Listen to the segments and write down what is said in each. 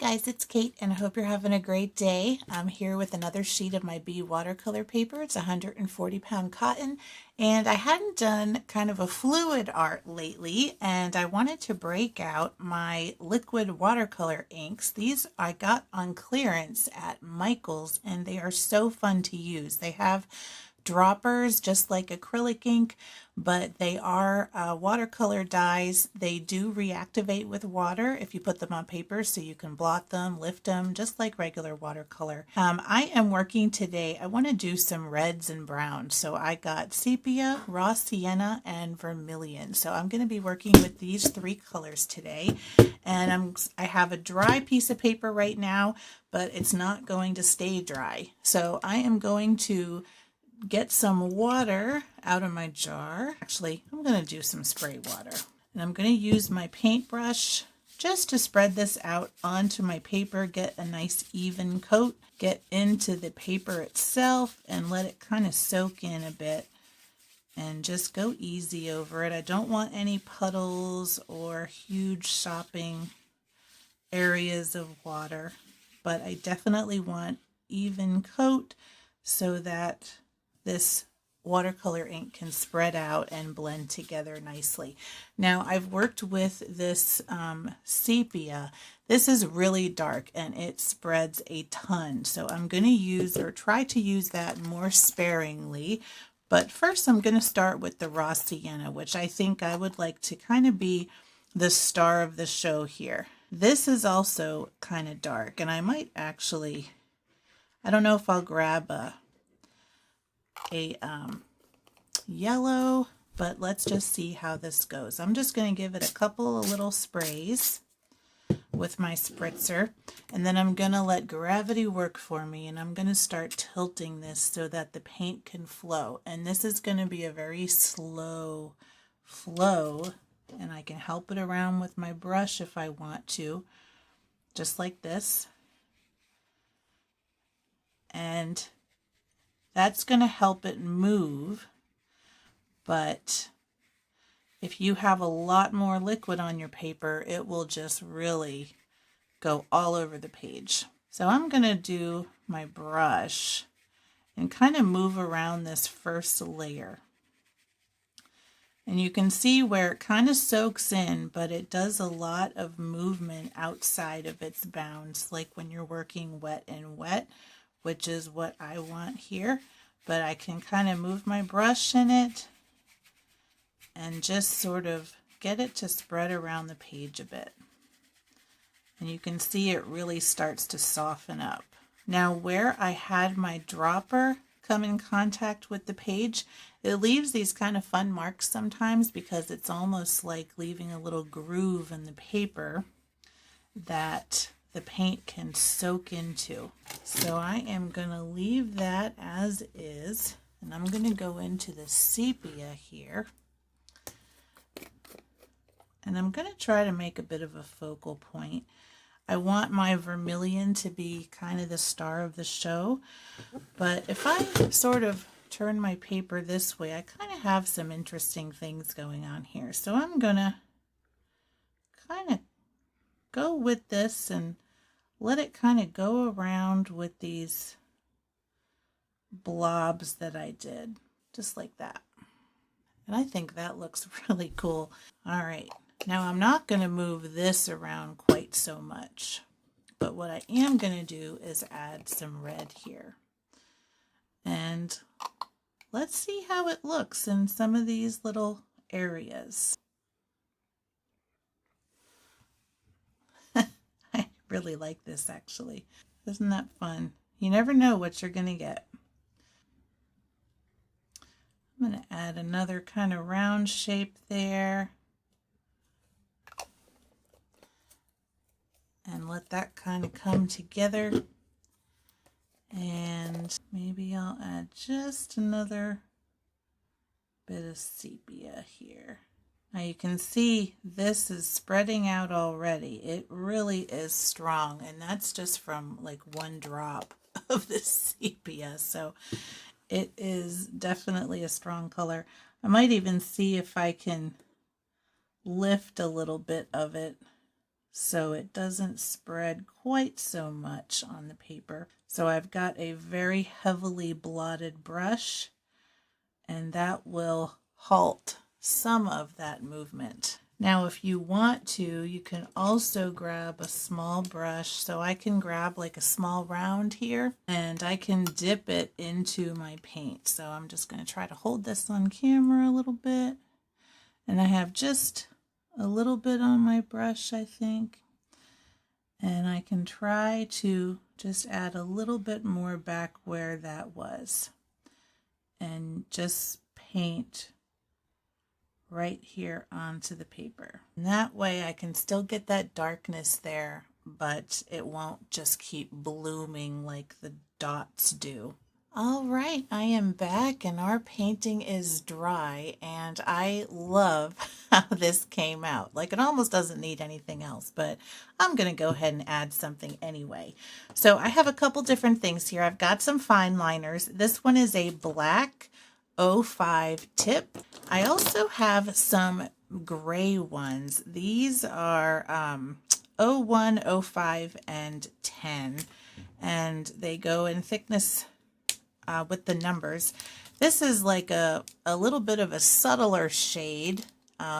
guys, it's Kate and I hope you're having a great day. I'm here with another sheet of my B watercolor paper. It's 140-pound cotton, and I hadn't done kind of a fluid art lately, and I wanted to break out my liquid watercolor inks. These I got on clearance at Michael's and they are so fun to use. They have droppers just like acrylic ink, but they are watercolor dyes. They do reactivate with water if you put them on paper, so you can blot them, lift them, just like regular watercolor. I am working today, I want to do some reds and browns, so I got sepia, raw sienna, and vermilion. So I'm going to be working with these three colors today, and I have a dry piece of paper right now, but it's not going to stay dry. So I am going to get some water out of my jar. Actually, I'm going to do some spray water. And I'm going to use my paintbrush just to spread this out onto my paper, get a nice even coat, get into the paper itself, and let it kind of soak in a bit. And just go easy over it. I don't want any puddles or huge sopping areas of water, but I definitely want even coat so that this watercolor ink can spread out and blend together nicely. Now I've worked with this sepia. This is really dark and it spreads a ton. So I'm going to use or try to use that more sparingly. But first I'm going to start with the raw sienna, which I think I would like to kind of be the star of the show here. This is also kind of dark, and I might actually, I don't know if I'll grab a yellow, but let's just see how this goes. I'm just going to give it a couple of little sprays with my spritzer, and then I'm going to let gravity work for me, and I'm going to start tilting this so that the paint can flow. And this is going to be a very slow flow, and I can help it around with my brush if I want to, just like this. And that's going to help it move, but if you have a lot more liquid on your paper, it will just really go all over the page. So I'm going to do my brush and kind of move around this first layer. And you can see where it kind of soaks in, but it does a lot of movement outside of its bounds, like when you're working wet and wet, which is what I want here. But I can kind of move my brush in it and just sort of get it to spread around the page a bit. And you can see it really starts to soften up. Now where I had my dropper come in contact with the page, it leaves these kind of fun marks sometimes because it's almost like leaving a little groove in the paper that the paint can soak into. So I am going to leave that as is, and I'm going to go into the sepia here, and I'm going to try to make a bit of a focal point. I want my vermilion to be kind of the star of the show, but if I sort of turn my paper this way, I kind of have some interesting things going on here. So I'm going to kind of go with this and let it kind of go around with these blobs that I did, just like that. And I think that looks really cool. All right, now I'm not going to move this around quite so much, but what I am going to do is add some red here. And let's see how it looks in some of these little areas. I really like this actually. Isn't that fun? You never know what you're going to get. I'm going to add another kind of round shape there. And let that kind of come together. And maybe I'll add just another bit of sepia here. Now you can see this is spreading out already. It really is strong, and that's just from like one drop of the sepia. So it is definitely a strong color. I might even see if I can lift a little bit of it so it doesn't spread quite so much on the paper. So I've got a very heavily blotted brush, and that will halt some of that movement. Now, if you want to, you can also grab a small brush. So I can grab like a small round here, and I can dip it into my paint. So I'm just going to try to hold this on camera a little bit. And I have just a little bit on my brush, I think. And I can try to just add a little bit more back where that was. And just paint right here onto the paper. And that way I can still get that darkness there, but it won't just keep blooming like the dots do. All right, I am back and our painting is dry, and I love how this came out. Like, it almost doesn't need anything else, but I'm going to go ahead and add something anyway. So I have a couple different things here. I've got some fine liners. This one is a black 05 tip. I also have some gray ones. These are 01, 05, and 10, and they go in thickness with the numbers. This is like a little bit of a subtler shade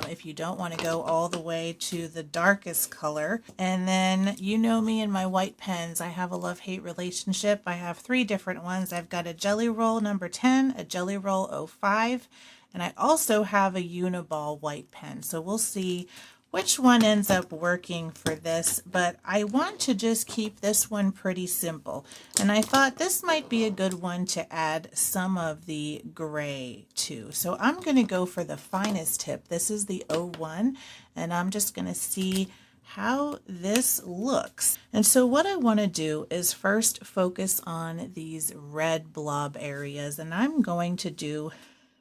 if you don't want to go all the way to the darkest color. And then, you know me and my white pens, I have a love-hate relationship. I have 3 different ones. I've got a Jelly Roll number 10, a Jelly Roll 05, and I also have a Uniball white pen. So we'll see which one ends up working for this, but I want to just keep this one pretty simple. And I thought this might be a good one to add some of the gray to. So I'm going to go for the finest tip. This is the 01, and I'm just going to see how this looks. And so what I want to do is first focus on these red blob areas, and I'm going to do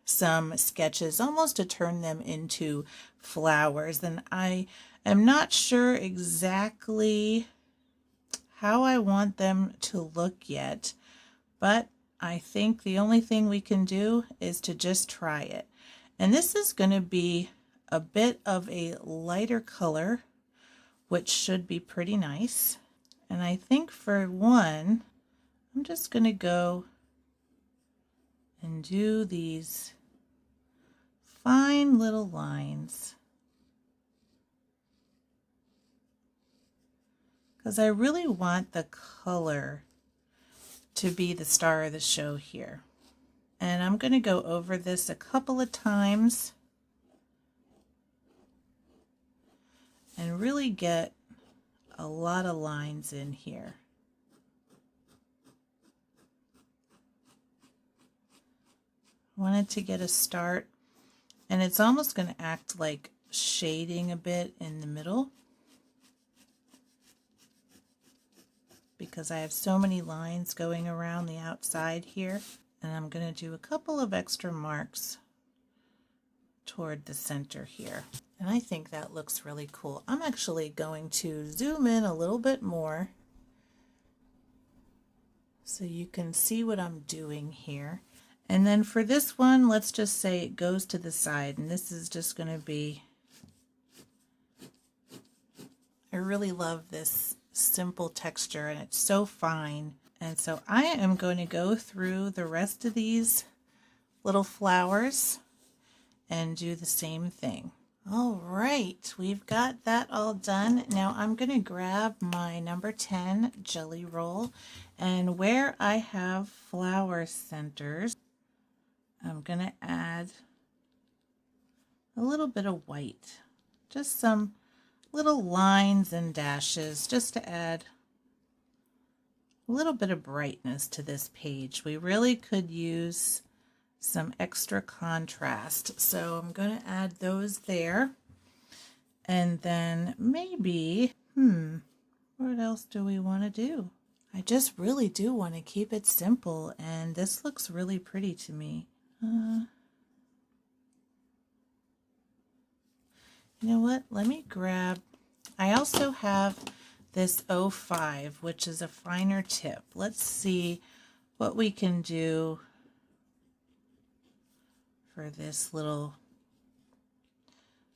some sketches almost to turn them into flowers. And I am not sure exactly how I want them to look yet, but I think the only thing we can do is to just try it. And this is going to be a bit of a lighter color, which should be pretty nice. And I think for one, I'm just going to go and do these fine little lines, because I really want the color to be the star of the show here. And I'm going to go over this a couple of times and really get a lot of lines in here. Wanted to get a start, and it's almost going to act like shading a bit in the middle because I have so many lines going around the outside here. And I'm going to do a couple of extra marks toward the center here. And I think that looks really cool. I'm actually going to zoom in a little bit more so you can see what I'm doing here. And then for this one, let's just say it goes to the side, and this is just going to be, I really love this simple texture, and it's so fine. And so I am going to go through the rest of these little flowers and do the same thing. All right, we've got that all done. Now I'm going to grab my number 10 Jelly Roll, and where I have flower centers, I'm going to add a little bit of white, just some little lines and dashes, just to add a little bit of brightness to this page. We really could use some extra contrast, so I'm going to add those there. And then maybe, what else do we want to do? I just really do want to keep it simple, and this looks really pretty to me. You know what? Let me grab, I also have this 05, which is a finer tip. Let's see what we can do for this little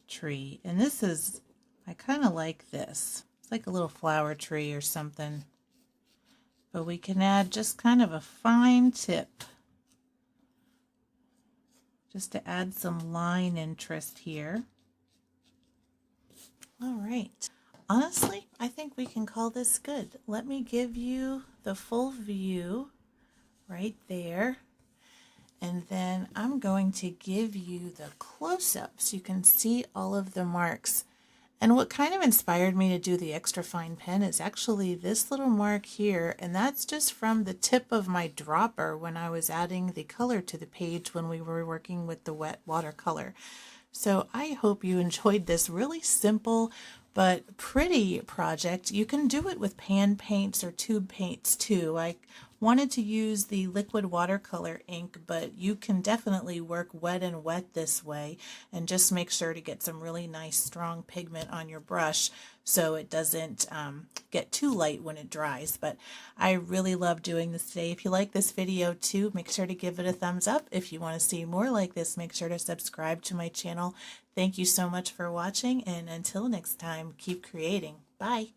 tree. And this is, I kind of like this. It's like a little flower tree or something. But we can add just kind of a fine tip, just to add some line interest here. All right. Honestly, I think we can call this good. Let me give you the full view right there. And then I'm going to give you the close-up so you can see all of the marks. And what kind of inspired me to do the extra fine pen is actually this little mark here, and that's just from the tip of my dropper when I was adding the color to the page when we were working with the wet watercolor. So I hope you enjoyed this really simple but pretty project. You can do it with pan paints or tube paints too. I wanted to use the liquid watercolor ink, but you can definitely work wet and wet this way, and just make sure to get some really nice strong pigment on your brush so it doesn't get too light when it dries. But I really love doing this today. If you like this video too, make sure to give it a thumbs up. If you want to see more like this, make sure to subscribe to my channel. Thank you so much for watching, and until next time, keep creating. Bye.